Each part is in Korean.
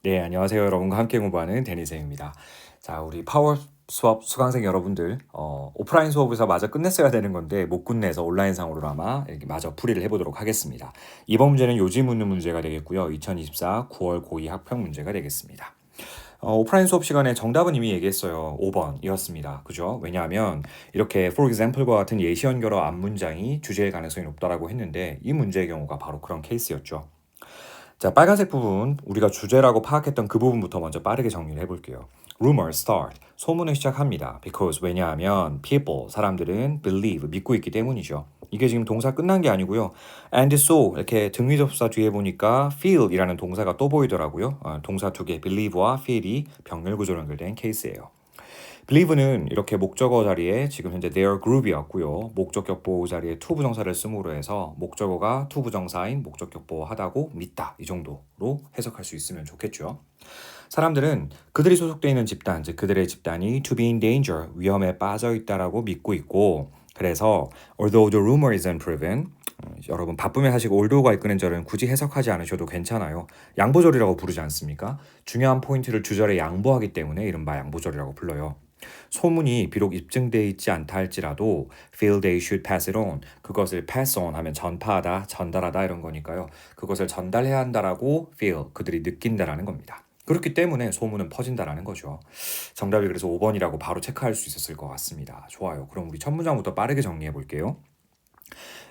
네, 안녕하세요. 여러분과 함께 공부하는 데니쌤입니다. 자, 우리 파워 수업 수강생 여러분들, 오프라인 수업에서 마저 끝냈어야 되는 건데 못 끝내서 온라인상으로 아마 이렇게 마저 풀이를 해보도록 하겠습니다. 이번 문제는 요지 묻는 문제가 되겠고요. 2024 9월 고2 학평 문제가 되겠습니다. 오프라인 수업 시간에 정답은 이미 얘기했어요. 5번이었습니다. 그죠? 왜냐하면 이렇게 for example과 같은 예시 연결어 앞문장이 주제일 가능성이 높다라고 했는데 이 문제의 경우가 바로 그런 케이스였죠. 자, 빨간색 부분 우리가 주제라고 파악했던 그 부분부터 먼저 빠르게 정리를 해볼게요. Rumors start. 소문을 시작합니다. Because 왜냐하면 people 사람들은 believe 믿고 있기 때문이죠. 이게 지금 동사 끝난 게 아니고요. And so 이렇게 등위접사 뒤에 보니까 feel이라는 동사가 또 보이더라고요. 동사 두 개 believe와 feel이 병렬 구조로 연결된 케이스예요. believe는 이렇게 목적어 자리에 지금 현재 their group이었고요. 목적격 보호 자리에 to 부정사를 쓰므로 해서 목적어가 to 부정사인 목적격 보호하다고 믿다 이 정도로 해석할 수 있으면 좋겠죠. 사람들은 그들이 소속되어 있는 집단, 즉 그들의 집단이 to be in danger, 위험에 빠져 있다라고 믿고 있고 그래서 although the rumor is unproven 여러분 바쁘면 사실 although가 이끄는 절은 굳이 해석하지 않으셔도 괜찮아요. 양보절이라고 부르지 않습니까? 중요한 포인트를 주절에 양보하기 때문에 이른바 양보절이라고 불러요. 소문이 비록 입증되어 있지 않다 할지라도 feel they should pass it on 그것을 pass on 하면 전파하다, 전달하다 이런 거니까요. 그것을 전달해야 한다라고 feel 그들이 느낀다라는 겁니다. 그렇기 때문에 소문은 퍼진다라는 거죠. 정답이 그래서 5번이라고 바로 체크할 수 있었을 것 같습니다. 좋아요. 그럼 우리 첫 문장부터 빠르게 정리해 볼게요.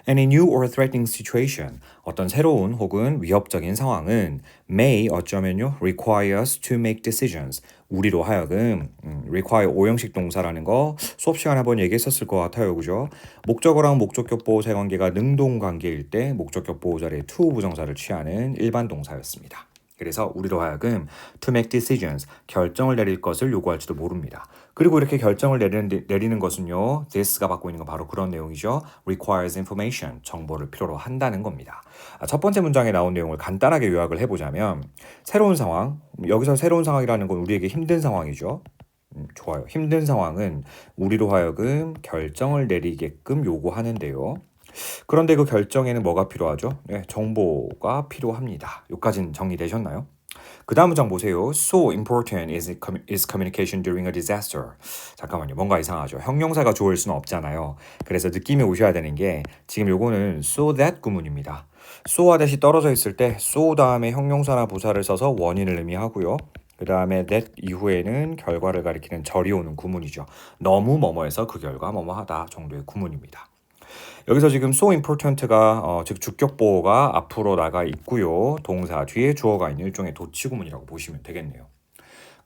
Any new or threatening situation, 어떤 새로운 혹은 위협적인 상황은 may 어쩌면요 require us to make decisions, 우리로 하여금 require 오형식 동사라는 거 수업 시간에 한번 얘기했었을 것 같아요, 그죠? 목적어랑 목적격 보호사 관계가 능동 관계일 때 목적격 보호 자리에 to 부정사를 취하는 일반 동사였습니다. 그래서 우리로 하여금 to make decisions, 결정을 내릴 것을 요구할지도 모릅니다. 그리고 이렇게 결정을 내리는 것은요. this가 받고 있는 건 바로 그런 내용이죠. requires information, 정보를 필요로 한다는 겁니다. 첫 번째 문장에 나온 내용을 간단하게 요약을 해보자면 새로운 상황, 여기서 새로운 상황이라는 건 우리에게 힘든 상황이죠. 좋아요. 힘든 상황은 우리로 하여금 결정을 내리게끔 요구하는데요. 그런데 그 결정에는 뭐가 필요하죠? 네, 정보가 필요합니다. 여기까지는 정리되셨나요? 그 다음 문장 보세요. So important is communication during a disaster. 잠깐만요. 뭔가 이상하죠. 형용사가 좋을 수는 없잖아요. 그래서 느낌이 오셔야 되는 게 지금 요거는 so that 구문입니다. so와 that이 떨어져 있을 때 so 다음에 형용사나 부사를 써서 원인을 의미하고요. 그 다음에 that 이후에는 결과를 가리키는 절이 오는 구문이죠. 너무 뭐뭐해서 그 결과 뭐뭐하다 정도의 구문입니다. 여기서 지금 so important가 즉 주격 보호가 앞으로 나가 있고요. 동사 뒤에 주어가 있는 일종의 도치구문이라고 보시면 되겠네요.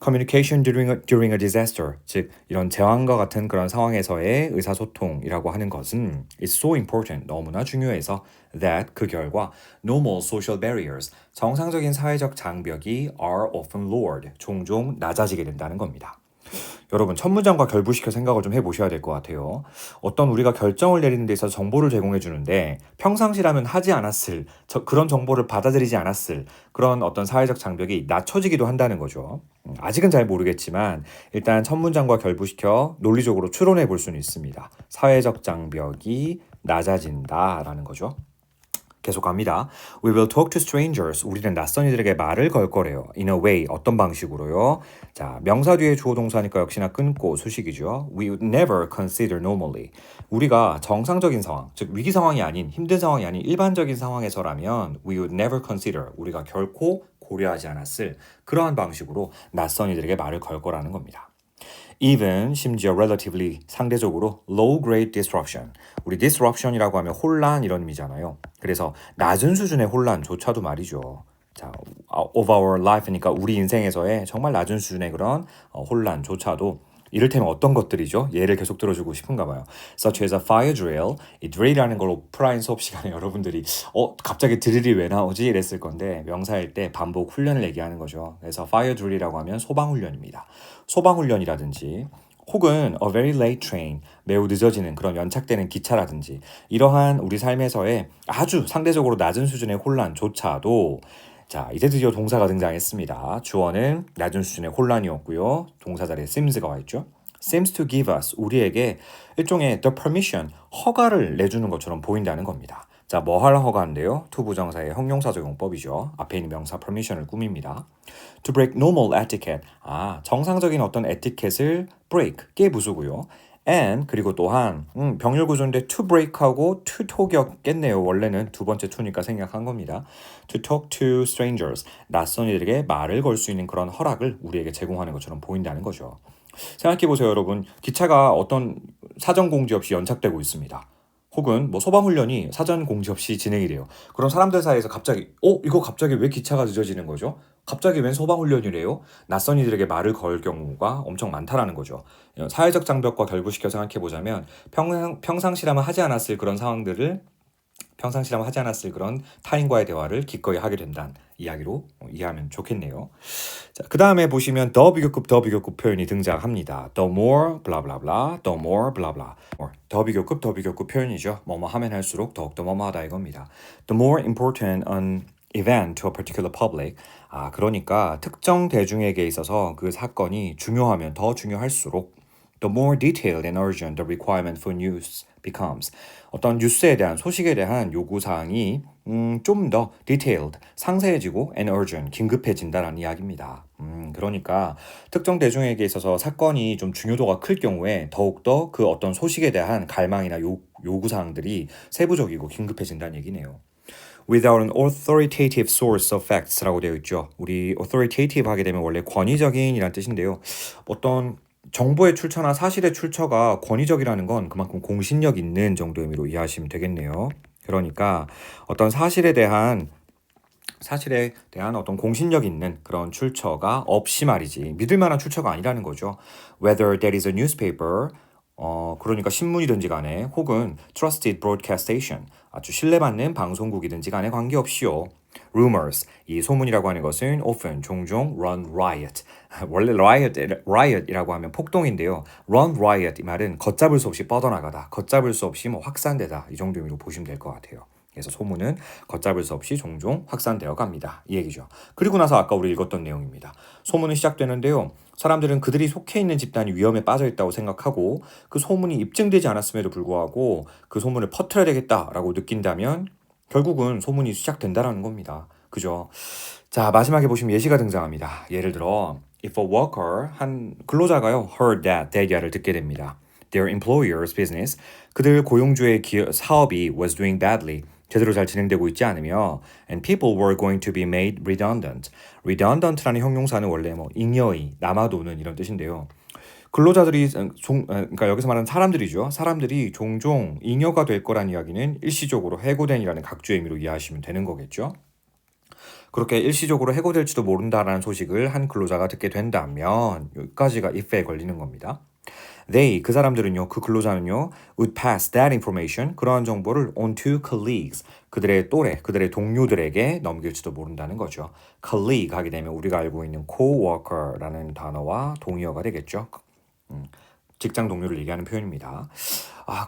Communication during a disaster, 즉 이런 재앙과 같은 그런 상황에서의 의사소통이라고 하는 것은 is so important, 너무나 중요해서 that 그 결과 normal social barriers, 정상적인 사회적 장벽이 are often lowered, 종종 낮아지게 된다는 겁니다. 여러분 첫 문장과 결부시켜 생각을 좀 해보셔야 될 것 같아요. 어떤 우리가 결정을 내리는 데 있어서 정보를 제공해 주는데 평상시라면 하지 않았을 그런 정보를 받아들이지 않았을 그런 어떤 사회적 장벽이 낮춰지기도 한다는 거죠. 아직은 잘 모르겠지만 일단 첫 문장과 결부시켜 논리적으로 추론해 볼 수는 있습니다. 사회적 장벽이 낮아진다라는 거죠. 계속 갑니다. We will talk to strangers. 우리는 낯선 이들에게 말을 걸 거래요. In a way. 어떤 방식으로요? 자, 명사 뒤에 주어 동사니까 역시나 끊고 수식이죠. We would never consider normally. 우리가 정상적인 상황, 즉 위기 상황이 아닌 힘든 상황이 아닌 일반적인 상황에서라면 we would never consider. 우리가 결코 고려하지 않았을 그러한 방식으로 낯선 이들에게 말을 걸 거라는 겁니다. even 심지어 relatively 상대적으로 low grade disruption. 우리 disruption이라고 하면 혼란 이런 의미잖아요. 그래서 낮은 수준의 혼란조차도 말이죠. 자, of our life니까 우리 인생에서의 정말 낮은 수준의 그런 혼란조차도 이를테면 어떤 것들이죠? 예를 계속 들어주고 싶은가 봐요. Such as a fire drill. 이 drill이라는 걸 오프라인 수업 시간에 여러분들이 갑자기 드릴이 왜 나오지? 이랬을 건데 명사일 때 반복 훈련을 얘기하는 거죠. 그래서 fire drill이라고 하면 소방훈련입니다. 소방훈련이라든지 혹은 a very late train, 매우 늦어지는 그런 연착되는 기차라든지 이러한 우리 삶에서의 아주 상대적으로 낮은 수준의 혼란조차도 자, 이제 드디어 동사가 등장했습니다. 주어는 낮은 수준의 혼란이었고요. 동사 자리에 seems가 와 있죠. seems to give us, 우리에게 일종의 the permission, 허가를 내주는 것처럼 보인다는 겁니다. 자, 뭐 할 허가인데요? to 부정사의 형용사적용법이죠. 앞에 있는 명사 permission을 꾸밉니다. to break normal etiquette. 정상적인 어떤 에티켓을 break, 깨부수고요. and 그리고 또한 병렬 구조인데 to break하고 to talk이었겠네요. 원래는 두 번째 to니까 생략한 겁니다. to talk to strangers. 낯선 이들에게 말을 걸 수 있는 그런 허락을 우리에게 제공하는 것처럼 보인다는 거죠. 생각해보세요, 여러분. 기차가 어떤 사전 공지 없이 연착되고 있습니다. 혹은 뭐 소방훈련이 사전 공지 없이 진행이 돼요. 그럼 사람들 사이에서 갑자기 이거 갑자기 왜 기차가 늦어지는 거죠? 갑자기 웬 소방훈련이래요? 낯선 이들에게 말을 걸 경우가 엄청 많다라는 거죠. 사회적 장벽과 결부시켜 생각해보자면 평상시라면 하지 않았을 그런 상황들을 평상시라면 하지 않았을 그런 타인과의 대화를 기꺼이 하게 된다는 이야기로 이해하면 좋겠네요. 자, 그 다음에 보시면 더 비교급 표현이 등장합니다. The more 블라블라블라, the more 블라블라. 더 비교급 표현이죠. 뭐뭐 하면 할수록 더욱더 뭐뭐하다 이겁니다. The more important an event to a particular public. 그러니까 특정 대중에게 있어서 그 사건이 중요하면 더 중요할수록 the more detailed and urgent the requirement for news becomes. 어떤 뉴스에 대한 소식에 대한 요구사항이 좀 더 detailed, 상세해지고 and urgent, 긴급해진다는 이야기입니다. 그러니까 특정 대중에게 있어서 사건이 좀 중요도가 클 경우에 더욱더 그 어떤 소식에 대한 갈망이나 요구사항들이 세부적이고 긴급해진다는 얘기네요. Without an authoritative source of facts라고 되어 있죠. 우리 authoritative 하게 되면 원래 권위적인이란 뜻인데요. 어떤 정보의 출처나 사실의 출처가 권위적이라는 건 그만큼 공신력 있는 정도의 의미로 이해하시면 되겠네요. 그러니까 어떤 사실에 대한 어떤 공신력 있는 그런 출처가 없이 말이지 믿을 만한 출처가 아니라는 거죠. Whether that is a newspaper, 그러니까 신문이든지 간에 혹은 trusted broadcast station, 아주 신뢰받는 방송국이든지 간에 관계없이요. Rumors, 이 소문이라고 하는 것은 often, 종종 run riot. 원래 riot이라고 하면 폭동인데요. run riot 이 말은 걷잡을 수 없이 뻗어나가다, 걷잡을 수 없이 확산되다 이 정도 의미로 보시면 될 것 같아요. 그래서 소문은 걷잡을 수 없이 종종 확산되어 갑니다. 이 얘기죠. 그리고 나서 아까 우리 읽었던 내용입니다. 소문은 시작되는데요. 사람들은 그들이 속해 있는 집단이 위험에 빠져 있다고 생각하고 그 소문이 입증되지 않았음에도 불구하고 그 소문을 퍼뜨려야 되겠다라고 느낀다면 결국은 소문이 시작된다라는 겁니다. 그죠? 자, 마지막에 보시면 예시가 등장합니다. 예를 들어 if a worker, 한 근로자가요 heard that 대기야를 듣게 됩니다. Their employer's business, 그들 고용주의 사업이 was doing badly, 제대로 잘 진행되고 있지 않으며 and people were going to be made redundant. redundant라는 형용사는 원래 뭐 잉여의, 남아도는 이런 뜻인데요. 근로자들이 그러니까 여기서 말하는 사람들이죠. 사람들이 종종 잉여가 될 거란 이야기는 일시적으로 해고된이라는 각주의 의미로 이해하시면 되는 거겠죠. 그렇게 일시적으로 해고될지도 모른다라는 소식을 한 근로자가 듣게 된다면 여기까지가 if에 걸리는 겁니다. They, 그 사람들은요, 그 근로자는요, would pass that information, 그러한 정보를 on to colleagues, 그들의 또래, 그들의 동료들에게 넘길지도 모른다는 거죠. colleague 하게 되면 우리가 알고 있는 coworker라는 단어와 동의어가 되겠죠. 직장 동료를 얘기하는 표현입니다.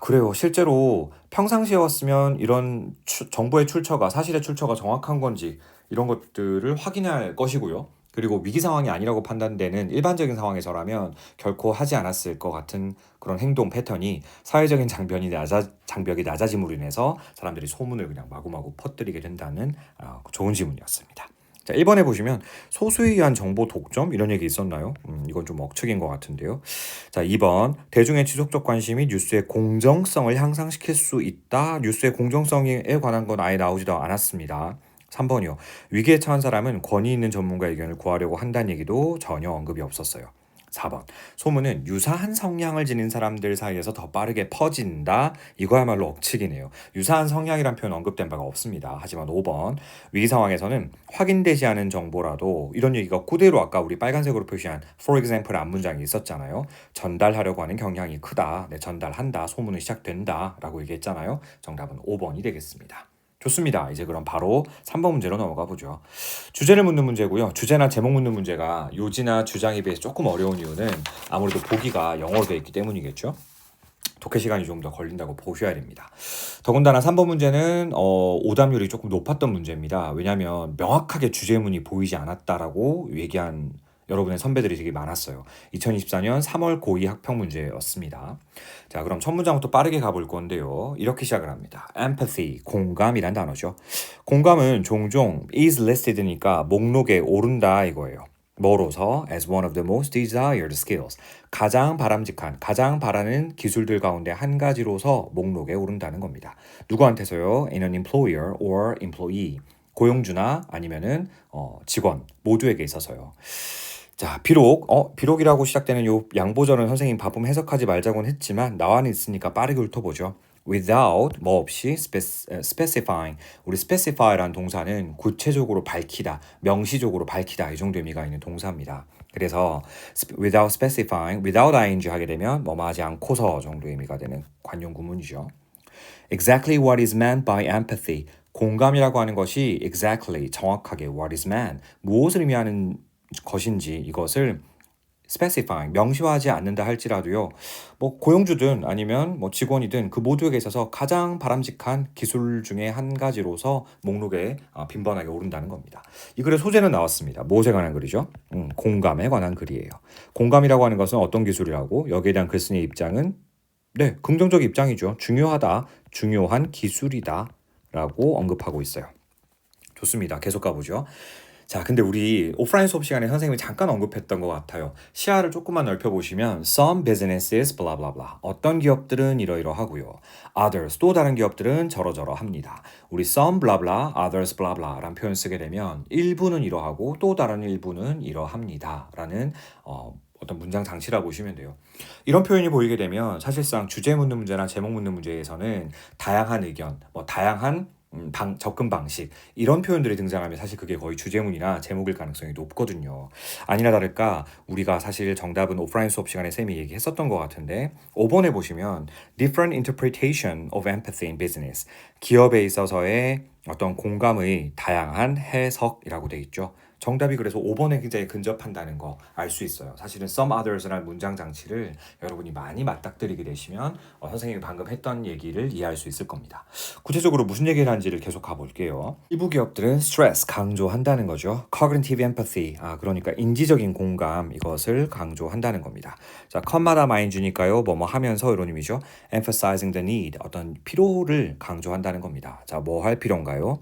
그래요. 실제로 평상시였으면 이런 정보의 출처가, 사실의 출처가 정확한 건지 이런 것들을 확인할 것이고요. 그리고 위기 상황이 아니라고 판단되는 일반적인 상황에서라면 결코 하지 않았을 것 같은 그런 행동 패턴이 사회적인 장벽이 낮아짐으로 인해서 사람들이 소문을 그냥 마구마구 퍼뜨리게 된다는 좋은 질문이었습니다. 자, 1번에 보시면 소수에 의한 정보 독점 이런 얘기 있었나요? 이건 좀 억측인 것 같은데요. 자, 2번 대중의 지속적 관심이 뉴스의 공정성을 향상시킬 수 있다. 뉴스의 공정성에 관한 건 아예 나오지도 않았습니다. 3번이요. 위기에 처한 사람은 권위 있는 전문가 의견을 구하려고 한다는 얘기도 전혀 언급이 없었어요. 4번. 소문은 유사한 성향을 지닌 사람들 사이에서 더 빠르게 퍼진다. 이거야말로 억측이네요. 유사한 성향이란 표현 언급된 바가 없습니다. 하지만 5번. 위기 상황에서는 확인되지 않은 정보라도 이런 얘기가 그대로 아까 우리 빨간색으로 표시한 for example 앞문장이 있었잖아요. 전달하려고 하는 경향이 크다. 네, 전달한다. 소문은 시작된다. 라고 얘기했잖아요. 정답은 5번이 되겠습니다. 좋습니다. 이제 그럼 바로 3번 문제로 넘어가 보죠. 주제를 묻는 문제고요. 주제나 제목 묻는 문제가 요지나 주장에 비해서 조금 어려운 이유는 아무래도 보기가 영어로 되어 있기 때문이겠죠. 독해 시간이 좀 더 걸린다고 보셔야 됩니다. 더군다나 3번 문제는 오답률이 조금 높았던 문제입니다. 왜냐하면 명확하게 주제문이 보이지 않았다라고 얘기한 여러분의 선배들이 되게 많았어요. 2024년 3월 고2 학평 문제였습니다. 자, 그럼 첫 문장부터 빠르게 가볼 건데요. 이렇게 시작을 합니다. empathy, 공감이란 단어죠. 공감은 종종 is listed니까 목록에 오른다 이거예요. 뭐로서 as one of the most desired skills 가장 바람직한 가장 바라는 기술들 가운데 한 가지로서 목록에 오른다는 겁니다. 누구한테서요? in an employer or employee 고용주나 아니면은 직원 모두에게 있어서요. 자, 비록이라고 시작되는 요 양보절은 선생님 바쁨 해석하지 말자고는 했지만 나와는 있으니까 빠르게 훑어보죠. without 뭐 없이 specifying 우리 specify라는 동사는 구체적으로 밝히다, 명시적으로 밝히다 이 정도 의미가 있는 동사입니다. 그래서 without specifying, without ing 하게 되면 뭐뭐 하지 않고서 정도 의미가 되는 관용 구문이죠. Exactly what is meant by empathy. 공감이라고 하는 것이 exactly 정확하게 what is meant 무엇을 의미하는 것인지 이것을 specifying 명시화하지 않는다 할지라도요. 뭐 고용주든 아니면 뭐 직원이든 그 모두에게 있어서 가장 바람직한 기술 중에 한 가지로서 목록에 빈번하게 오른다는 겁니다. 이 글의 소재는 나왔습니다. 무엇에 관한 글이죠? 공감에 관한 글이에요. 공감이라고 하는 것은 어떤 기술이라고 여기에 대한 글쓴이의 입장은 네, 긍정적 입장이죠. 중요하다, 중요한 기술이다 라고 언급하고 있어요. 좋습니다. 계속 가보죠. 자, 근데 우리 오프라인 수업 시간에 선생님이 잠깐 언급했던 것 같아요. 시야를 조금만 넓혀보시면 some businesses blah blah blah 어떤 기업들은 이러이러하고요. others 또 다른 기업들은 저러저러합니다. 우리 some blah blah, others blah blah 라는 표현 쓰게 되면 일부는 이러하고 또 다른 일부는 이러합니다 라는 어떤 문장 장치라고 보시면 돼요. 이런 표현이 보이게 되면 사실상 주제 묻는 문제나 제목 묻는 문제에서는 다양한 의견, 뭐 다양한 접근 방식 이런 표현들이 등장하면 사실 그게 거의 주제문이나 제목일 가능성이 높거든요. 아니나 다를까 우리가 사실 정답은 오프라인 수업 시간에 쌤이 얘기했었던 것 같은데 5번에 보시면 different interpretation of empathy in business 기업에 있어서의 어떤 공감의 다양한 해석이라고 돼 있죠. 정답이 그래서 5번에 굉장히 근접한다는 거 알 수 있어요. 사실은 some others라는 문장 장치를 여러분이 많이 맞닥뜨리게 되시면 선생님이 방금 했던 얘기를 이해할 수 있을 겁니다. 구체적으로 무슨 얘기를 하는지를 계속 가볼게요. 일부 기업들은 stress 강조한다는 거죠. cognitive empathy 그러니까 인지적인 공감 이것을 강조한다는 겁니다. 자, 컴마다 mind니까요. 뭐뭐 하면서 이런 의미죠. emphasizing the need 어떤 필요를 강조한다는 겁니다. 자, 뭐 할 필요인가요?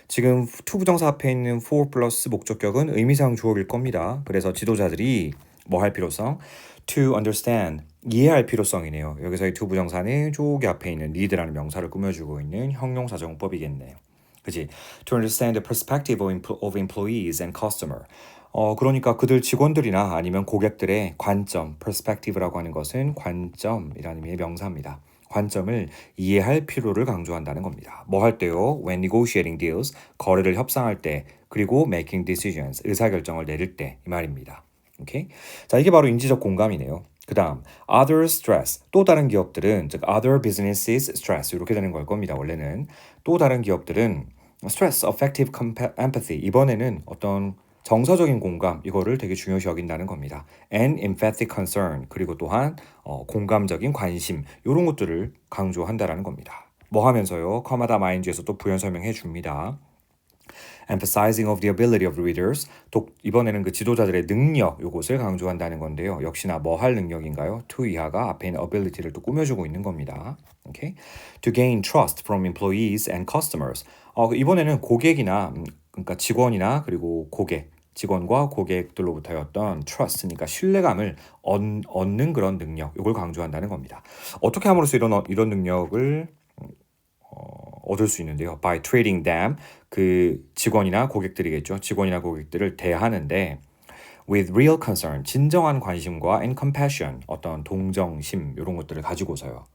지금 to 부정사 앞에 있는 for 플러스 목적격은 의미상 주어일 겁니다. 그래서 지도자들이 뭐 할 필요성? to understand, 이해할 필요성이네요. 여기서의 to 부정사는 저기 앞에 있는 need라는 명사를 꾸며주고 있는 형용사정법이겠네요. 그치? To understand the perspective of employees and customer. 그러니까 그들 직원들이나 아니면 고객들의 관점, perspective라고 하는 것은 관점이라는 의미의 명사입니다. 관점을 이해할 필요를 강조한다는 겁니다. 뭐 할 때요? When negotiating deals, 거래를 협상할 때, 그리고 making decisions, 의사결정을 내릴 때 이 말입니다. 오케이? 자, 이게 바로 인지적 공감이네요. 그 다음, other stress, 또 다른 기업들은, 즉 other businesses stress 이렇게 되는 걸 겁니다. 원래는 또 다른 기업들은 stress, affective empathy 이번에는 어떤 정서적인 공감 이거를 되게 중요시 여긴다는 겁니다. And empathic concern 그리고 또한 공감적인 관심 이런 것들을 강조한다라는 겁니다. 뭐 하면서요? 커마다 마인드에서 또 부연 설명해 줍니다. Emphasizing of the ability of readers 이번에는 그 지도자들의 능력 요것을 강조한다는 건데요. 역시나 뭐 할 능력인가요? to 이하가 앞에 있는 ability를 또 꾸며주고 있는 겁니다. Okay? To gain trust from employees and customers 이번에는 고객이나 그러니까 직원이나 그리고 직원과 고객들로부터의 어떤 trust니까 신뢰감을 얻는 그런 능력, 이걸 강조한다는 겁니다. 어떻게 함으로써 이런 능력을 얻을 수 있는데요. By treating them, 그 직원이나 고객들이겠죠. 직원이나 고객들을 대하는데 with real concern, 진정한 관심과 and compassion, 어떤 동정심 이런 것들을 가지고서요.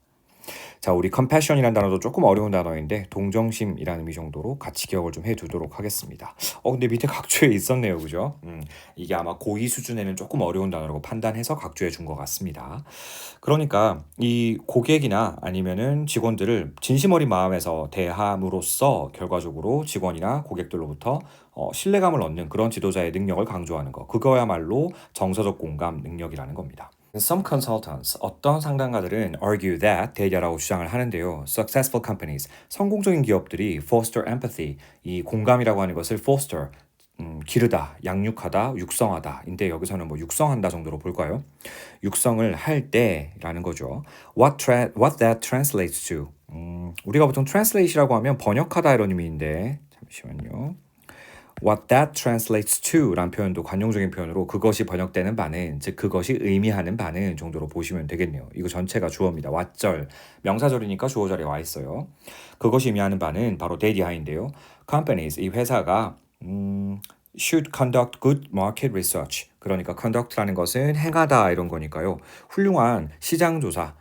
자, 우리 compassion이라는 단어도 조금 어려운 단어인데 동정심이라는 의미 정도로 같이 기억을 좀 해두도록 하겠습니다. 근데 밑에 각주에 있었네요, 그죠? 이게 아마 고2 수준에는 조금 어려운 단어라고 판단해서 각주해 준 것 같습니다. 그러니까 이 고객이나 아니면은 직원들을 진심 어린 마음에서 대함으로써 결과적으로 직원이나 고객들로부터 신뢰감을 얻는 그런 지도자의 능력을 강조하는 거. 그거야말로 정서적 공감 능력이라는 겁니다. Some consultants, 어떤 상담가들은 argue that, 대결하고 주장을 하는데요. Successful companies, 성공적인 기업들이 foster empathy, 이 공감이라고 하는 것을 foster, 기르다, 양육하다, 육성하다. 인데 여기서는 뭐 육성한다 정도로 볼까요? 육성을 할 때라는 거죠. What that translates to. 우리가 보통 translate이라고 하면 번역하다 이런 의미인데 잠시만요. What that translates to 라는 표현도 관용적인 표현으로 그것이 번역되는 바는 즉 그것이 의미하는 바는 정도로 보시면 되겠네요. 이거 전체가 주어입니다. what절 명사절이니까 주어절에 와 있어요. 그것이 의미하는 바는 바로 데이디하인데요. Companies 이 회사가 should conduct good market research. 그러니까 conduct라는 것은 행하다 이런 거니까요. 훌륭한 시장 조사,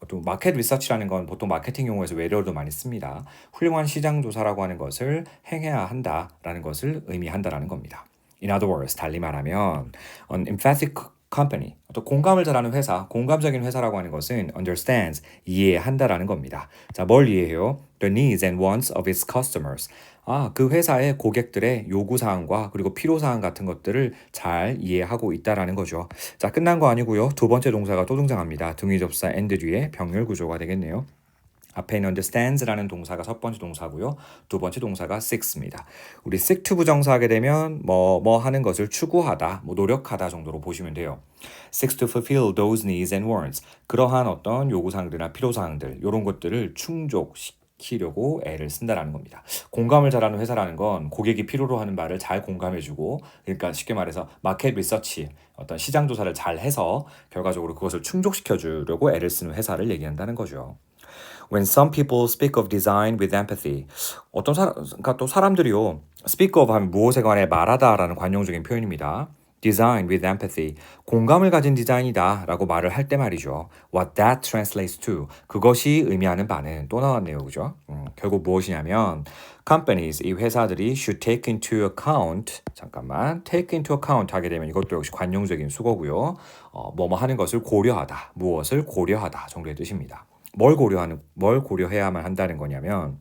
또 마켓 리서치라는 건 보통 마케팅 용어에서 외래어도 많이 씁니다. 훌륭한 시장 조사라고 하는 것을 행해야 한다라는 것을 의미한다라는 겁니다. In other words, 달리 말하면 an emphatic company, 또 공감을 잘하는 회사, 공감적인 회사라고 하는 것은 understands, 이해한다라는 겁니다. 자, 뭘 이해해요? The needs and wants of its customers. 그 회사의 고객들의 요구사항과 그리고 필요사항 같은 것들을 잘 이해하고 있다라는 거죠. 자, 끝난 거 아니고요. 두 번째 동사가 또 등장합니다. 등위 접사 and 뒤에 병렬 구조가 되겠네요. 앞에 있는 understands라는 동사가 첫 번째 동사고요. 두 번째 동사가 seeks입니다. 우리 seek to 부정사하게 되면 뭐 하는 것을 추구하다, 노력하다 정도로 보시면 돼요. seeks to fulfill those needs and wants. 그러한 어떤 요구사항들이나 필요사항들 이런 것들을 충족시키려고 애를 쓴다라는 겁니다. 공감을 잘하는 회사라는 건 고객이 필요로 하는 말을 잘 공감해주고 그러니까 쉽게 말해서 마켓 리서치 어떤 시장 조사를 잘 해서 결과적으로 그것을 충족시켜 주려고 애를 쓰는 회사를 얘기한다는 거죠. When some people speak of design with empathy, 그러니까 또 사람들이요, speak of 하면 무엇에 관해 말하다라는 관용적인 표현입니다. Design with empathy, 공감을 가진 디자인이다라고 말을 할 때 말이죠. What that translates to, 그것이 의미하는 바는 또 나왔네요, 그죠? 결국 무엇이냐면 companies, 이 회사들이 should take into account, take into account 하게 되면 이것도 역시 관용적인 수거고요. 뭐뭐 하는 것을 고려하다, 무엇을 고려하다 정도의 뜻입니다. 뭘 고려해야만 한다는 거냐면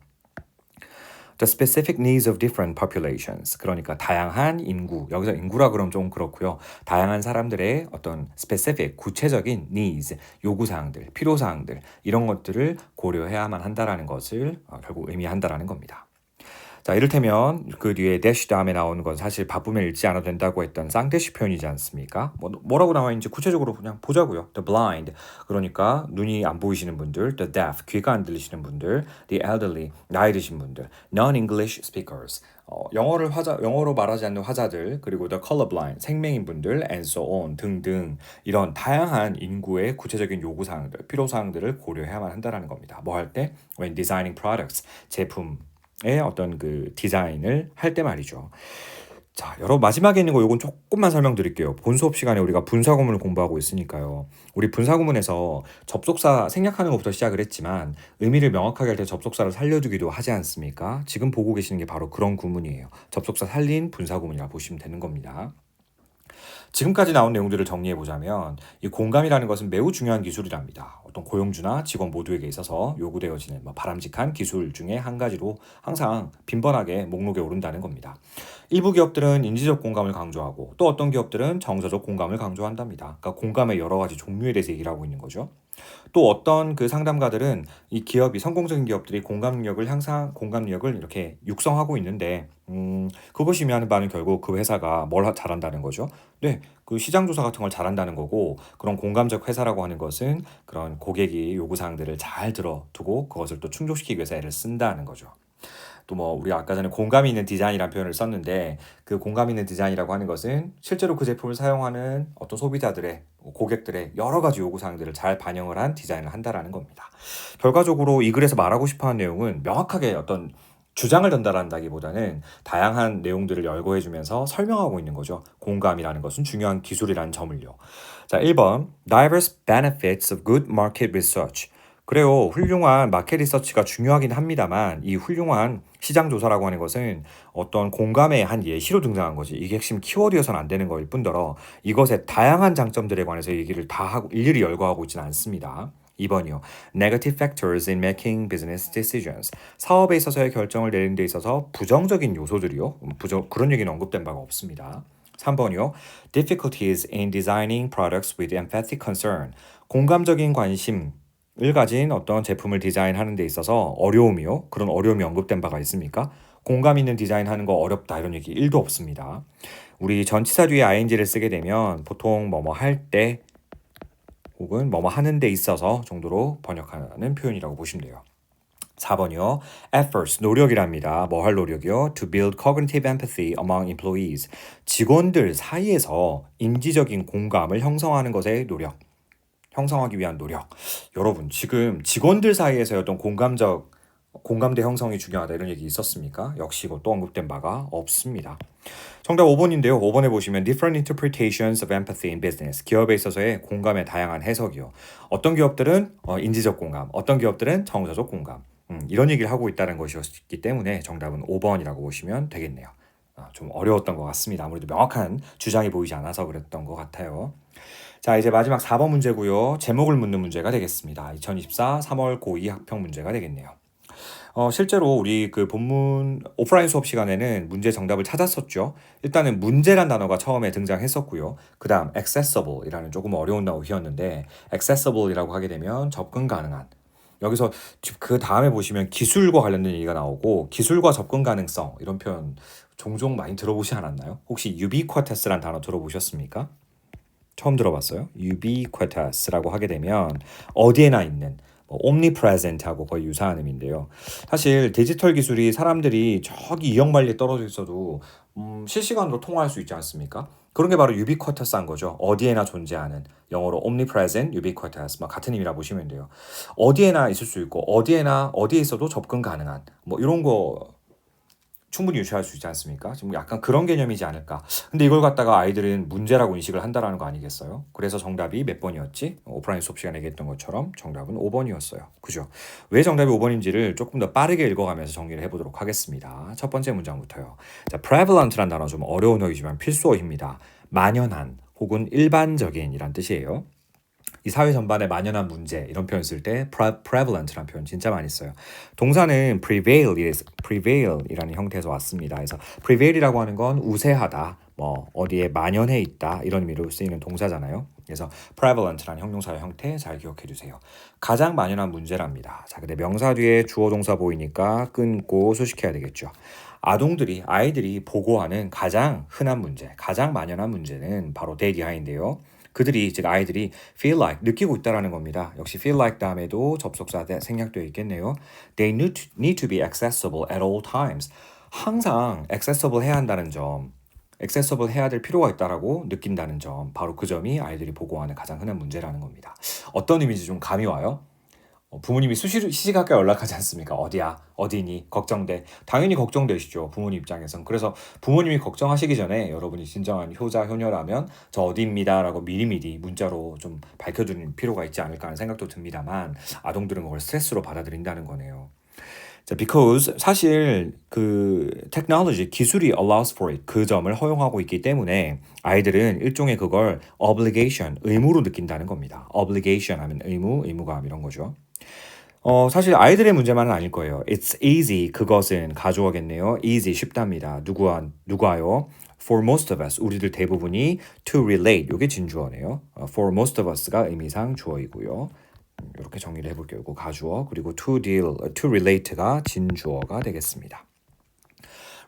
the specific needs of different populations. 그러니까 다양한 인구, 여기서 인구라 그러면 좀 그렇고요. 다양한 사람들의 어떤 specific, 구체적인 needs, 요구사항들, 필요사항들 이런 것들을 고려해야만 한다라는 것을 결국 의미한다라는 겁니다. 자, 이를테면 그 뒤에 dash 다음에 나오는 건 사실 바쁘면 읽지 않아도 된다고 했던 쌍대시 표현이지 않습니까? 뭐라고 나와 있는지 구체적으로 그냥 보자고요. The blind, 그러니까 눈이 안 보이시는 분들, the deaf, 귀가 안 들리시는 분들, the elderly, 나이 드신 분들, non-English speakers, 영어로 말하지 않는 화자들, 그리고 the colorblind, 생맹인 분들, and so on 등등 이런 다양한 인구의 구체적인 요구사항들, 필요사항들을 고려해야만 한다는 겁니다. 뭐 할 때? When designing products, 제품의 어떤 그 디자인을 할 때 말이죠. 자, 여러분 마지막에 있는 거 요건 조금만 설명드릴게요. 본 수업 시간에 우리가 분사구문을 공부하고 있으니까요. 우리 분사구문에서 접속사 생략하는 것부터 시작을 했지만 의미를 명확하게 할 때 접속사를 살려두기도 하지 않습니까? 지금 보고 계시는 게 바로 그런 구문이에요. 접속사 살린 분사구문이라 보시면 되는 겁니다. 지금까지 나온 내용들을 정리해보자면 이 공감이라는 것은 매우 중요한 기술이랍니다. 어떤 고용주나 직원 모두에게 있어서 요구되어지는 바람직한 기술 중에 한 가지로 항상 빈번하게 목록에 오른다는 겁니다. 일부 기업들은 인지적 공감을 강조하고 또 어떤 기업들은 정서적 공감을 강조한답니다. 그러니까 공감의 여러 가지 종류에 대해서 얘기를 하고 있는 거죠. 또 어떤 그 상담가들은 이 기업이 성공적인 기업들이 공감력을 이렇게 육성하고 있는데 그것이 의미하는 바는 결국 그 회사가 뭘 잘한다는 거죠. 네, 그 시장 조사 같은 걸 잘한다는 거고 그런 공감적 회사라고 하는 것은 그런 고객이 요구사항들을 잘 들어두고 그것을 또 충족시키기 위해서 애를 쓴다는 거죠. 또 우리 아까 전에 공감 있는 디자인이라는 표현을 썼는데 그 공감 있는 디자인이라고 하는 것은 실제로 그 제품을 사용하는 어떤 소비자들의 고객들의 여러 가지 요구사항들을 잘 반영을 한 디자인을 한다라는 겁니다. 결과적으로 이 글에서 말하고 싶어하는 내용은 명확하게 어떤 주장을 전달한다기보다는 다양한 내용들을 열거해주면서 설명하고 있는 거죠. 공감이라는 것은 중요한 기술이라는 점을요. 자, 1번 Diverse benefits of good market research. 그래요. 훌륭한 마켓 리서치가 중요하긴 합니다만 이 훌륭한 시장 조사라고 하는 것은 어떤 공감의 한 예시로 등장한 거지. 이게 핵심 키워드여서는 안 되는 거일 뿐더러 이것의 다양한 장점들에 관해서 얘기를 다 하고 일일이 열거하고 있지는 않습니다. 2번이요. Negative factors in making business decisions. 사업에 있어서의 결정을 내리는 데 있어서 부정적인 요소들이요. 그런 얘기는 언급된 바가 없습니다. 3번이요. Difficulties in designing products with empathic concern. 공감적인 관심을 가진 어떤 제품을 디자인하는 데 있어서 어려움이요. 그런 어려움이 언급된 바가 있습니까? 공감 있는 디자인 하는 거 어렵다 이런 얘기 1도 없습니다. 우리 전치사 뒤에 ing를 쓰게 되면 보통 뭐뭐 할 때 혹은 뭐뭐 하는 데 있어서 정도로 번역하는 표현이라고 보시면 돼요. 4번이요. efforts, 노력이랍니다. 뭐 할 노력이요? To build cognitive empathy among employees. 직원들 사이에서 인지적인 공감을 형성하는 것의 노력. 형성하기 위한 노력. 여러분, 지금 직원들 사이에서의 어떤 공감대 형성이 중요하다 이런 얘기 있었습니까? 역시 이것도 언급된 바가 없습니다. 정답 5번인데요. 5번에 보시면 different interpretations of empathy in business. 기업에 있어서의 공감의 다양한 해석이요. 어떤 기업들은 인지적 공감, 어떤 기업들은 정서적 공감. 이런 얘기를 하고 있다는 것이었기 때문에 정답은 5번이라고 보시면 되겠네요. 좀 어려웠던 것 같습니다. 아무래도 명확한 주장이 보이지 않아서 그랬던 것 같아요. 자, 이제 마지막 4번 문제고요. 제목을 묻는 문제가 되겠습니다. 2024 3월 고2 학평 문제가 되겠네요. 실제로 우리 그 본문 오프라인 수업 시간에는 문제 정답을 찾았었죠. 일단은 문제란 단어가 처음에 등장했었고요. 그 다음 accessible이라는 조금 어려운 단어였는데 accessible이라고 하게 되면 접근 가능한. 여기서 그 다음에 보시면 기술과 관련된 얘기가 나오고 기술과 접근 가능성 이런 표현 종종 많이 들어보지 않았나요? 혹시 ubiquitous라는 단어 들어보셨습니까? 처음 들어봤어요. ubiquitous라고 하게 되면 어디에나 있는 omnipresent하고 거의 유사한 의미인데요. 사실 디지털 기술이 사람들이 저기 2억 마일리 떨어져 있어도 실시간으로 통화할 수 있지 않습니까? 그런 게 바로 ubiquitous한 거죠. 어디에나 존재하는 영어로 omnipresent, ubiquitous 같은 의미라 보시면 돼요. 어디에나 있을 수 있고 어디에 있어도 접근 가능한 이런 거 충분히 유추할 수 있지 않습니까? 지금 약간 그런 개념이지 않을까. 근데 이걸 갖다가 아이들은 문제라고 인식을 한다라는 거 아니겠어요? 그래서 정답이 몇 번이었지? 오프라인 수업 시간에 얘기했던 것처럼 정답은 5번이었어요. 그죠? 왜 정답이 5번인지를 조금 더 빠르게 읽어가면서 정리를 해보도록 하겠습니다. 첫 번째 문장부터요. 자, prevalent란 단어 좀 어려운 어휘지만 필수어입니다. 만연한 혹은 일반적인이란 뜻이에요. 이 사회 전반에 만연한 문제 이런 표현 쓸 때 prevalent라는 표현 진짜 많이 써요. 동사는 prevail이라는 형태에서 왔습니다. 그래서 prevail이라고 하는 건 우세하다, 어디에 만연해 있다 이런 의미로 쓰이는 동사잖아요. 그래서 prevalent라는 형용사의 형태 잘 기억해 주세요. 가장 만연한 문제랍니다. 자, 근데 명사 뒤에 주어 동사 보이니까 끊고 수식해야 되겠죠. 아이들이 보고하는 가장 흔한 문제, 가장 만연한 문제는 바로 대기하인데요. 즉 아이들이 feel like 느끼고 있다라는 겁니다. 역시 feel like 다음에도 접속사 생략되어 있겠네요. They need to be accessible at all times. 항상 accessible 해야 한다는 점, accessible 해야 될 필요가 있다라고 느낀다는 점, 바로 그 점이 아이들이 보고하는 가장 흔한 문제라는 겁니다. 어떤 의미인지 좀 감이 와요? 부모님이 시시각각 연락하지 않습니까? 어디야? 어디니? 걱정돼. 당연히 걱정되시죠. 부모님 입장에선. 그래서 부모님이 걱정하시기 전에 여러분이 진정한 효자, 효녀라면 저 어디입니다라고 미리미리 문자로 좀 밝혀두는 필요가 있지 않을까 하는 생각도 듭니다만 아동들은 그걸 스트레스로 받아들인다는 거네요. 자, because 사실 그 technology 기술이 allows for it 그 점을 허용하고 있기 때문에 아이들은 일종의 그걸 obligation 의무로 느낀다는 겁니다. obligation 하면 의무감 이런 거죠. 사실 아이들의 문제만은 아닐 거예요. It's easy. 그것은 가주어겠네요. easy 쉽답니다. 누가요? For most of us. 우리들 대부분이 to relate. 이게 진주어네요. For most of us가 의미상 주어이고요. 이렇게 정리를 해볼게요. 가주어 그리고 to relate가 진주어가 되겠습니다.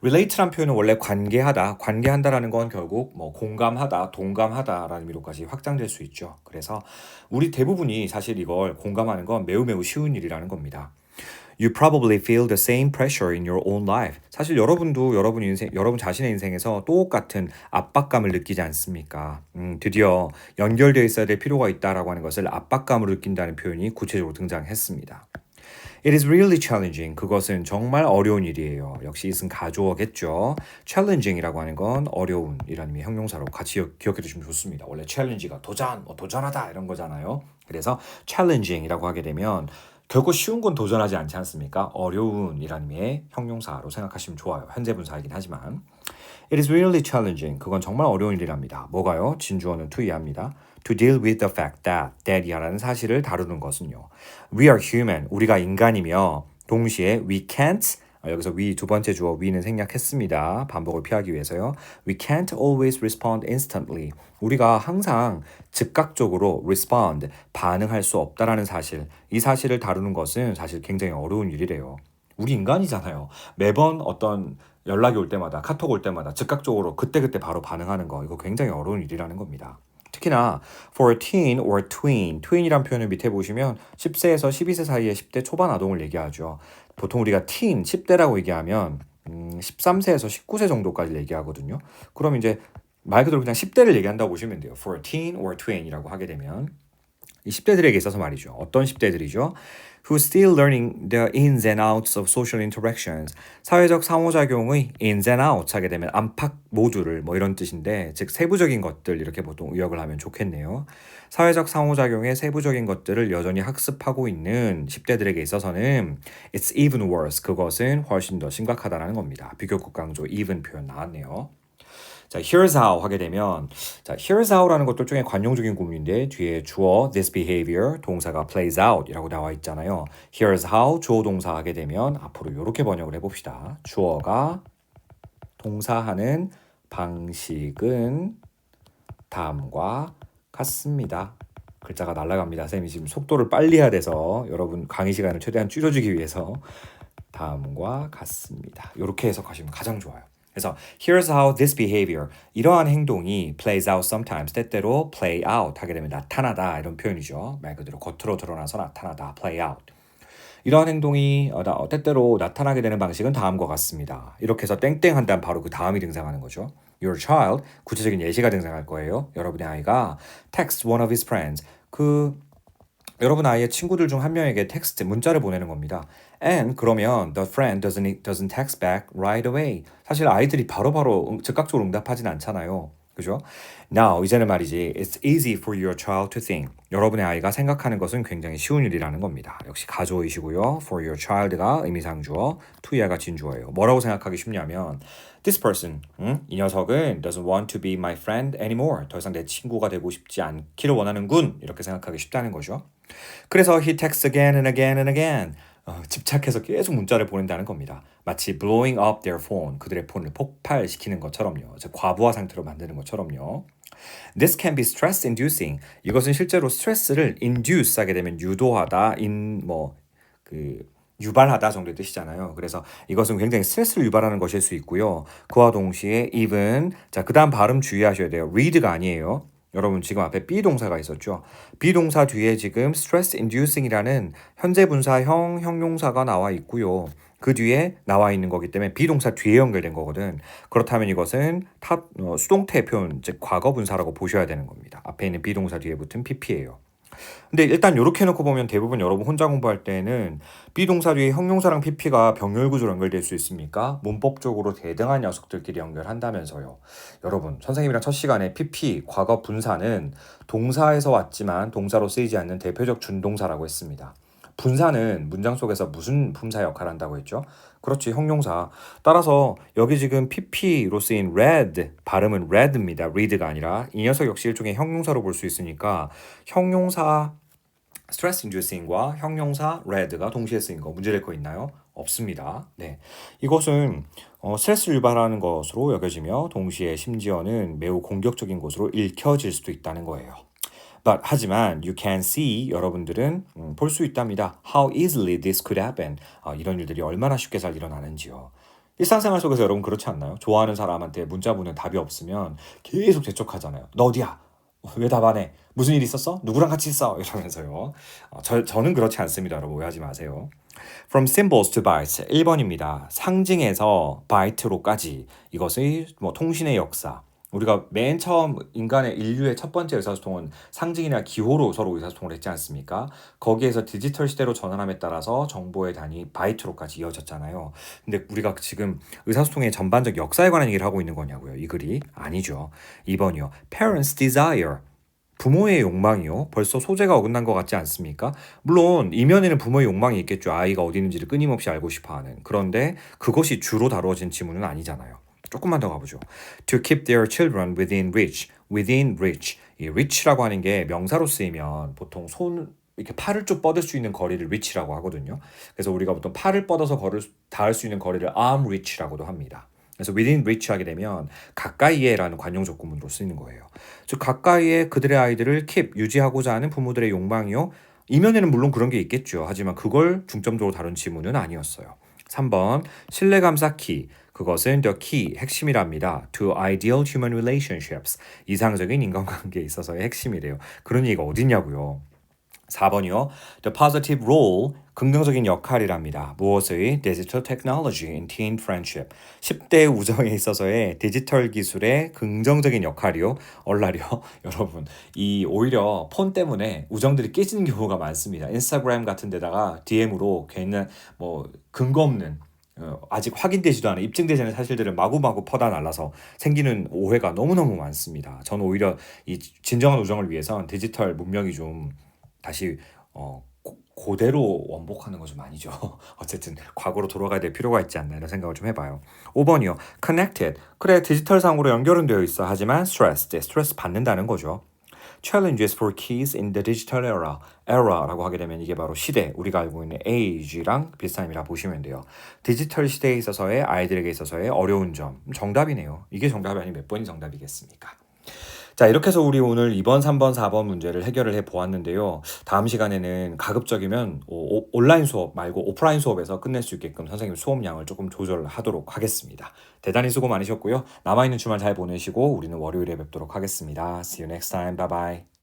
relate란 표현은 원래 관계한다라는 건 결국 공감하다, 동감하다라는 의미로까지 확장될 수 있죠. 그래서 우리 대부분이 사실 이걸 공감하는 건 매우 쉬운 일이라는 겁니다. You probably feel the same pressure in your own life. 사실 여러분도 여러분 자신의 인생에서 똑같은 압박감을 느끼지 않습니까? 드디어 연결되어 있어야 될 필요가 있다라고 하는 것을 압박감으로 느낀다는 표현이 구체적으로 등장했습니다. It is really challenging. 그것은 정말 어려운 일이에요. 역시 이것은 가주어겠죠. challenging이라고 하는 건 어려운이라는 의미 형용사로 같이 기억해 두시면 좋습니다. 원래 challenge가 도전하다 이런 거잖아요. 그래서 challenging이라고 하게 되면 결코 쉬운 건 도전하지 않지 않습니까? 어려운이라는 의미의 형용사로 생각하시면 좋아요. 현재 분사이긴 하지만 It is really challenging. 그건 정말 어려운 일이랍니다. 뭐가요? 진주어는 to 이해합니다. To deal with the fact that이라는 사실을 다루는 것은요. We are human. 우리가 인간이며 동시에 we can't 여기서 we 두 번째 주어 we는 생략했습니다. 반복을 피하기 위해서요. We can't always respond instantly. 우리가 항상 즉각적으로 respond, 반응할 수 없다라는 사실. 이 사실을 다루는 것은 사실 굉장히 어려운 일이래요. 우리 인간이잖아요. 매번 어떤 연락이 올 때마다 카톡 올 때마다 즉각적으로 그때그때 바로 반응하는 거 이거 굉장히 어려운 일이라는 겁니다. 특히나 for a teen or tween, tween이란 표현을 밑에 보시면 10세에서 12세 사이의 10대 초반 아동을 얘기하죠. 보통 우리가 teen, 10대라고 얘기하면 13세에서 19세 정도까지 얘기하거든요. 그럼 이제 말 그대로 그냥 10대를 얘기한다고 보시면 돼요. for a teen or tween이라고 하게 되면 이 10대들에게 있어서 말이죠. 어떤 10대들이죠? Who still learning the ins and outs of social interactions. 사회적 상호작용의 ins and outs 하게 되면 안팎 모두를 뭐 이런 뜻인데 즉 세부적인 것들 이렇게 보통 의역을 하면 좋겠네요. 사회적 상호작용의 세부적인 것들을 여전히 학습하고 있는 10대들에게 있어서는 it's even worse. 그것은 훨씬 더 심각하다는 겁니다. 비교급 강조 even 표현 나왔네요. 자, here's how 하게 되면 자, here's how라는 것도 일종의 관용적인 구문인데 뒤에 주어 this behavior 동사가 plays out 이라고 나와 있잖아요. here's how 주어 동사 하게 되면 앞으로 이렇게 번역을 해봅시다. 주어가 동사하는 방식은 다음과 같습니다. 글자가 날아갑니다. 쌤이 지금 속도를 빨리 해야 돼서 여러분 강의 시간을 최대한 줄여주기 위해서 다음과 같습니다. 이렇게 해석하시면 가장 좋아요. 그래서 here's how this behavior 이러한 행동이 plays out sometimes 때때로 play out 하게 되면 나타나다 이런 표현이죠. 말 그대로 겉으로 드러나서 나타나다 play out 이러한 행동이 때때로 나타나게 되는 방식은 다음과 같습니다. 이렇게 해서 땡땡 한 다음 바로 그 다음이 등장하는 거죠. Your child 구체적인 예시가 등장할 거예요. 여러분의 아이가 text one of his friends 여러분 아이의 친구들 중 한 명에게 텍스트 문자를 보내는 겁니다. And 그러면 the friend doesn't text back right away. 사실 아이들이 바로바로 즉각적으로 응답하진 않잖아요. 그죠? Now 이제는 말이지 it's easy for your child to think. 여러분의 아이가 생각하는 것은 굉장히 쉬운 일이라는 겁니다. 역시 가조이시고요. For your child가 의미상주어, to야가 진주어예요. 뭐라고 생각하기 쉽냐면 this person, 이 녀석은 doesn't want to be my friend anymore. 더 이상 내 친구가 되고 싶지 않기를 원하는군. 이렇게 생각하기 쉽다는 거죠. 그래서 he texts again and again and again. 집착해서 계속 문자를 보낸다는 겁니다. 마치 blowing up their phone, 그들의 폰을 폭발시키는 것처럼요. 즉 과부하 상태로 만드는 것처럼요. This can be stress inducing. 이것은 실제로 스트레스를 induce 하게 되면 유도하다, 유발하다 정도의 뜻이잖아요. 그래서 이것은 굉장히 스트레스를 유발하는 것일 수 있고요. 그와 동시에 even 자, 그다음 발음 주의하셔야 돼요. read가 아니에요. 여러분 지금 앞에 be 동사가 있었죠. be 동사 뒤에 지금 stress inducing이라는 현재 분사형 형용사가 나와 있고요. 그 뒤에 나와 있는 거기 때문에 be 동사 뒤에 연결된 거거든. 그렇다면 이것은 수동태 표현, 즉 과거 분사라고 보셔야 되는 겁니다. 앞에 있는 be 동사 뒤에 붙은 pp예요. 근데 일단 이렇게 해놓고 보면 대부분 여러분 혼자 공부할 때는 비동사 뒤에 형용사랑 pp가 병렬 구조로 연결될 수 있습니까? 문법적으로 대등한 녀석들끼리 연결한다면서요. 여러분 선생님이랑 첫 시간에 pp 과거 분사는 동사에서 왔지만 동사로 쓰이지 않는 대표적 준동사라고 했습니다. 분사는 문장 속에서 무슨 품사 역할을 한다고 했죠? 그렇지, 형용사. 따라서 여기 지금 pp로 쓰인 read, 발음은 read입니다. read가 아니라 이 녀석 역시 일종의 형용사로 볼 수 있으니까 형용사 stress inducing과 형용사 read가 동시에 쓰인 거 문제될 거 있나요? 없습니다. 네, 이것은 스트레스를 유발하는 것으로 여겨지며 동시에 심지어는 매우 공격적인 것으로 읽혀질 수도 있다는 거예요. But 하지만 you can see 여러분들은 볼 수 있답니다. How easily this could happen. 이런 일들이 얼마나 쉽게 잘 일어나는지요. 일상생활 속에서 여러분 그렇지 않나요? 좋아하는 사람한테 문자 보내면 답이 없으면 계속 재촉하잖아요. 너 어디야? 왜 답 안 해? 무슨 일 있었어? 누구랑 같이 있어? 이러면서요. 저는 그렇지 않습니다. 여러분 오해하지 마세요. From symbols to bytes 1번입니다. 상징에서 바이트로까지 이것의 통신의 역사. 우리가 맨 처음 인간의 인류의 첫 번째 의사소통은 상징이나 기호로 서로 의사소통을 했지 않습니까? 거기에서 디지털 시대로 전환함에 따라서 정보의 단위 바이트로까지 이어졌잖아요. 근데 우리가 지금 의사소통의 전반적 역사에 관한 얘기를 하고 있는 거냐고요. 이 글이 아니죠. 2번이요. Parents desire 부모의 욕망이요. 벌써 소재가 어긋난 것 같지 않습니까? 물론 이면에는 부모의 욕망이 있겠죠. 아이가 어디 있는지를 끊임없이 알고 싶어하는. 그런데 그것이 주로 다루어진 지문은 아니잖아요. 조금만 더 가보죠. To keep their children within reach. within reach. 이 reach라고 하는 게 명사로 쓰이면 보통 이렇게 팔을 쭉 뻗을 수 있는 거리를 reach라고 하거든요. 그래서 우리가 보통 팔을 뻗어서 닿을 수 있는 거리를 arm reach라고도 합니다. 그래서 within reach 하게 되면 가까이에라는 관용적 구문으로 쓰이는 거예요. 즉 가까이에 그들의 아이들을 keep 유지하고자 하는 부모들의 욕망이요. 이면에는 물론 그런 게 있겠죠. 하지만 그걸 중점적으로 다룬 지문은 아니었어요. 3번 신뢰감사 키 그것은 the key 핵심이랍니다. To ideal human relationships 이상적인 인간관계에 있어서의 핵심이래요. 그런 얘기가 어딨냐고요. 4번이요. The positive role 긍정적인 역할이랍니다. 무엇의 digital technology in teen friendship 10대 우정에 있어서의 디지털 기술의 긍정적인 역할이요. 얼라리요. 여러분 이 오히려 폰 때문에 우정들이 깨지는 경우가 많습니다. 인스타그램 같은 데다가 DM으로 괜한 뭐 근거 없는 아직 확인되지도 않은 입증되지 않은 사실들을 마구마구 퍼다 날라서 생기는 오해가 너무너무 많습니다. 저는 오히려 이 진정한 우정을 위해선 디지털 문명이 좀 다시 고대로 원복하는 거 좀 아니죠. 어쨌든 과거로 돌아가야 될 필요가 있지 않나 이런 생각을 좀 해봐요. 5번이요. Connected. 그래 디지털상으로 연결은 되어 있어. 하지만 stressed. 스트레스 받는다는 거죠. Challenges for kids in the digital era. era라고 하게 되면 이게 바로 시대, 우리가 알고 있는 age랑 비슷한 의미라 보시면 돼요. 디지털 시대에 있어서의 아이들에게 있어서의 어려운 점. 정답이네요. 이게 정답이 아니면 몇 번이 정답이겠습니까? 자, 이렇게 해서 우리 오늘 2번, 3번, 4번 문제를 해결을 해 보았는데요. 다음 시간에는 가급적이면 온라인 수업 말고 오프라인 수업에서 끝낼 수 있게끔 선생님 수업량을 조금 조절하도록 하겠습니다. 대단히 수고 많으셨고요. 남아있는 주말 잘 보내시고 우리는 월요일에 뵙도록 하겠습니다. See you next time. Bye bye.